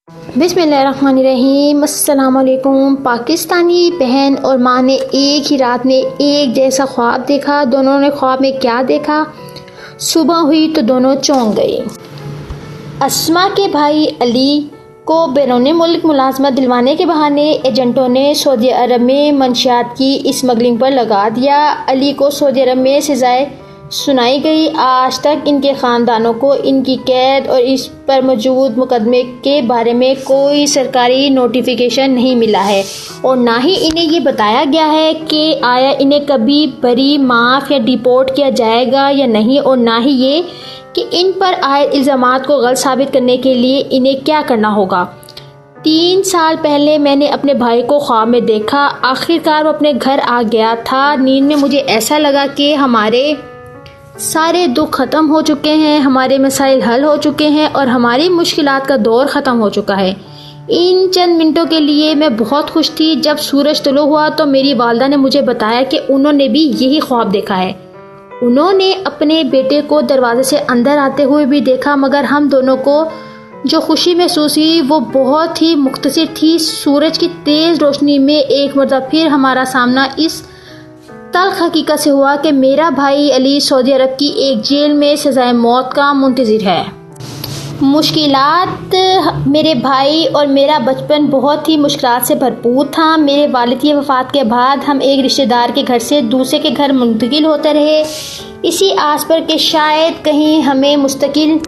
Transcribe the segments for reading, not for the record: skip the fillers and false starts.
बिस्मिल्लाहिर्रहमानिर्रहीम। अस्सलाम वालेकुम। पाकिस्तानी बहन और माँ ने एक ही रात में एक जैसा ख्वाब देखा। दोनों ने ख्वाब में क्या देखा? सुबह हुई तो दोनों चौंक गई। अस्मा के भाई अली को बैरून मुल्क मुलाजमत दिलवाने के बहाने एजेंटों ने सऊदी अरब में मंशियात की स्मगलिंग पर लगा दिया। अली को सऊदी अरब में सज़ाएं सुनाई गई। आज तक इनके ख़ानदानों को इनकी कैद और इस पर मौजूद मुकदमे के बारे में कोई सरकारी नोटिफिकेशन नहीं मिला है और ना ही इन्हें ये बताया गया है कि आया इन्हें कभी बरी, माफ़ या डिपोर्ट किया जाएगा या नहीं, और ना ही ये कि इन पर आए इल्ज़ामात को गलत साबित करने के लिए इन्हें क्या करना होगा। 3 साल पहले मैंने अपने भाई को ख्वाब में देखा। आखिरकार वो अपने घर आ गया था। नींद में मुझे ऐसा लगा कि हमारे सारे दुख ख़त्म हो चुके हैं, हमारे मसाइल हल हो चुके हैं और हमारी मुश्किलात का दौर ख़त्म हो चुका है। इन चंद मिनटों के लिए मैं बहुत खुश थी। जब सूरज तुलू हुआ तो मेरी वालदा ने मुझे बताया कि उन्होंने भी यही ख्वाब देखा है। उन्होंने अपने बेटे को दरवाजे से अंदर आते हुए भी देखा, मगर हम दोनों को जो खुशी महसूस हुई वो बहुत ही मुख्तसर थी। सूरज की तेज़ रोशनी में एक मरतबा फिर हमारा सामना इस तल्ख हकीकत से हुआ कि मेरा भाई अली सऊदी अरब की एक जेल में सज़ाए मौत का मुंतज़िर है। मुश्किलात मेरे भाई और मेरा बचपन बहुत ही मुश्किलात से भरपूर था। मेरे वालिद की वफ़ात के बाद हम एक रिश्तेदार के घर से दूसरे के घर मुंतकिल होते रहे, इसी आस पर कि शायद कहीं हमें मुस्तकिल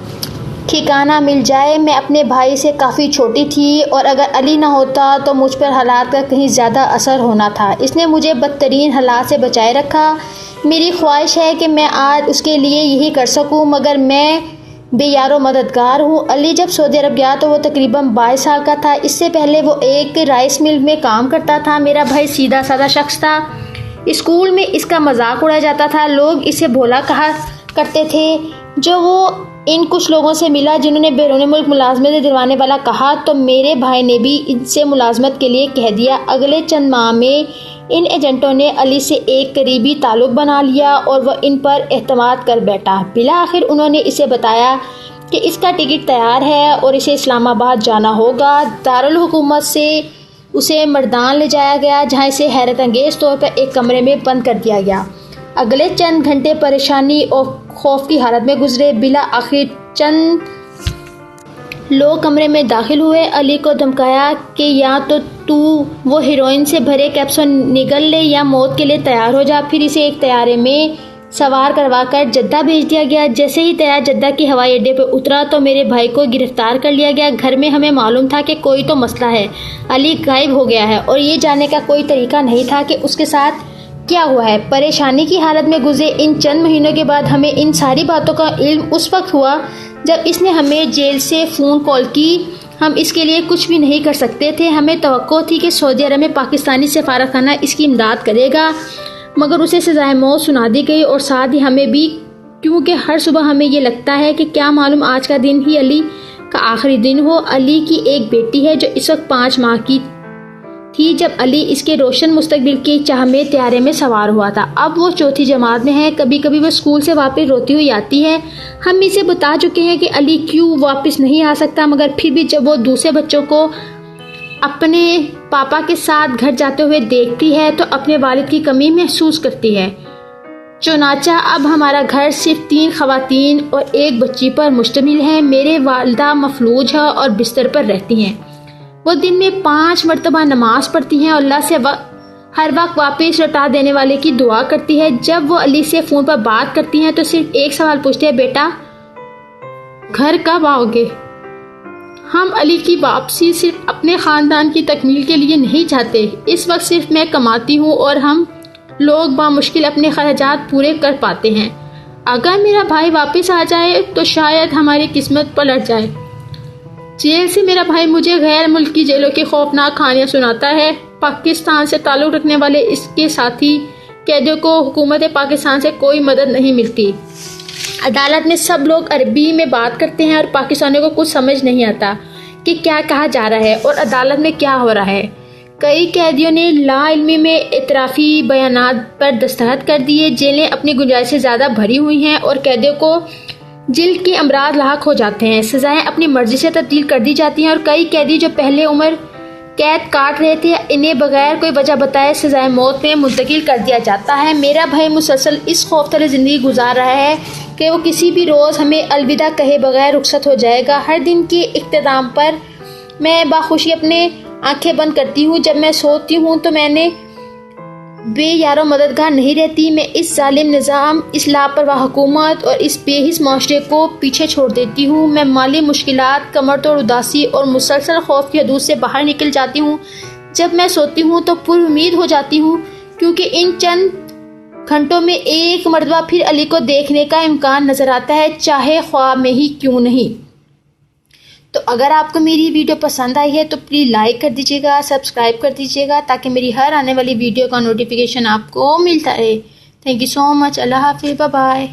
ठिकाना मिल जाए। मैं अपने भाई से काफ़ी छोटी थी और अगर अली ना होता तो मुझ पर हालात का कहीं ज़्यादा असर होना था। इसने मुझे बदतरीन हालात से बचाए रखा। मेरी ख्वाहिश है कि मैं आज उसके लिए यही कर सकूं, मगर मैं बेयारो मददगार हूँ। अली जब सऊदी अरब गया तो वो तकरीबन 22 साल का था। इससे पहले वो एक राइस मिल में काम करता था। मेरा भाई सीधा साधा शख्स था। स्कूल में इसका मजाक उड़ाया जाता था। लोग इसे भोला कहा करते थे। जो वो इन कुछ लोगों से मिला जिन्होंने बैरून मुल्क मुलाजमत दिलवाने वाला कहा, तो मेरे भाई ने भी इनसे मुलाजमत के लिए कह दिया। अगले चंद माह में इन एजेंटों ने अली से एक करीबी ताल्लुक़ बना लिया और वह इन पर एतमाद कर बैठा। बिला आखिर उन्होंने इसे बताया कि इसका टिकट तैयार है और इसे इस्लामाबाद जाना होगा। दारुल हुकूमत से उसे मर्दान ले जाया गया, जहाँ इसे हैरत अंगेज़ तौर पर एक कमरे में बंद कर दिया गया। अगले चंद घंटे परेशानी और खौफ की हालत में गुजरे। बिला आखिर चंद लोग कमरे में दाखिल हुए। अली को धमकाया कि या तो तू वो हीरोइन से भरे कैप्सूल निगल ले या मौत के लिए तैयार हो जा। फिर इसे एक तैयारे में सवार करवाकर जद्दा भेज दिया गया। जैसे ही तैयार जद्दा की हवाई अड्डे पर उतरा तो मेरे भाई को गिरफ्तार कर लिया गया। घर में हमें मालूम था कि कोई तो मसला है, अली गायब हो गया है और ये जानने का कोई तरीका नहीं था कि उसके साथ क्या हुआ है। परेशानी की हालत में गुजरे इन चंद महीनों के बाद हमें इन सारी बातों का इल्म उस वक्त हुआ जब इसने हमें जेल से फ़ोन कॉल की। हम इसके लिए कुछ भी नहीं कर सकते थे। हमें तवक्को थी कि सऊदी अरब में पाकिस्तानी सफारतखाना इसकी इमदाद करेगा, मगर उसे सज़ाए मौत सुना दी गई और साथ ही हमें भी, क्योंकि हर सुबह हमें ये लगता है कि क्या मालूम आज का दिन ही अली का आखिरी दिन हो। अली की एक बेटी है जो इस वक्त 5 माह की थी जब अली इसके रोशन मुस्तकबिल की चाह में तैयारे में सवार हुआ था। अब वो 4थी जमात में है। कभी कभी वो स्कूल से वापस रोती हुई आती है। हम इसे बता चुके हैं कि अली क्यों वापस नहीं आ सकता, मगर फिर भी जब वो दूसरे बच्चों को अपने पापा के साथ घर जाते हुए देखती है तो अपने वालिद की कमी महसूस करती है। चुनाचा अब हमारा घर सिर्फ 3 खवातीन और एक बच्ची पर मुश्तमिल है। मेरे वालिदा मफलूज है और बिस्तर पर रहती हैं। वो दिन में 5 मरतबा नमाज पढ़ती हैं और अल्लाह से हर वक्त वापस लौटा देने वाले की दुआ करती है। जब वो अली से फ़ोन पर बात करती हैं तो सिर्फ एक सवाल पूछते हैं, बेटा घर कब आओगे? हम अली की वापसी सिर्फ अपने ख़ानदान की तकमील के लिए नहीं चाहते। इस वक्त सिर्फ मैं कमाती हूँ और हम लोग बामुश्किल अपने खर्चात पूरे कर पाते हैं। अगर मेरा भाई वापस आ जाए तो शायद हमारी किस्मत पलट जाए। जेल से मेरा भाई मुझे गैर मुल्क की जेलों की खौफनाक कहानियाँ सुनाता है। पाकिस्तान से ताल्लुक़ रखने वाले इसके साथी कैदियों को हुकूमत पाकिस्तान से कोई मदद नहीं मिलती। अदालत में सब लोग अरबी में बात करते हैं और पाकिस्तानियों को कुछ समझ नहीं आता कि क्या कहा जा रहा है और अदालत में क्या हो रहा है। कई कैदियों ने लाइल्मी में इतराफ़ी बयानात पर दस्तखत कर दिए। जेलें अपनी गुंजाइश से ज़्यादा भरी हुई हैं और कैदियों को جلد کے امراض لاحق ہو جاتے ہیں، سزائیں اپنی مرضی سے تبدیل کر دی جاتی ہیں اور کئی قیدی جو پہلے عمر قید کاٹ رہے تھے انہیں بغیر کوئی وجہ بتائے سزائے موت میں منتقل کر دیا جاتا ہے۔ میرا بھائی مسلسل اس خوفزدہ زندگی گزار رہا ہے کہ وہ کسی بھی روز ہمیں الوداع کہے بغیر رخصت ہو جائے گا۔ ہر دن کے اختتام پر میں بخوشی اپنے آنکھیں بند کرتی ہوں۔ جب میں سوتی ہوں تو میں نے بے یار و مددگار نہیں رہتی۔ میں اس ظالم نظام، اس لاپرواہ حکومت اور اس بے حس معاشرے کو پیچھے چھوڑ دیتی ہوں۔ میں مالی مشکلات، کمر توڑ اداسی اور مسلسل خوف کی حدود سے باہر نکل جاتی ہوں۔ جب میں سوتی ہوں تو پر امید ہو جاتی ہوں کیونکہ ان چند گھنٹوں میں ایک مرتبہ پھر علی کو دیکھنے کا امکان نظر آتا ہے، چاہے خواب میں ہی کیوں نہیں۔ تو اگر آپ کو میری ویڈیو پسند آئی ہے تو پلیز لائک کر دیجیے گا، سبسکرائب کر دیجیے گا تاکہ میری ہر آنے والی ویڈیو کا نوٹیفیکیشن آپ کو ملتا رہے۔ تھینک یو سو مچ۔ اللہ حافظ، بائے بائے۔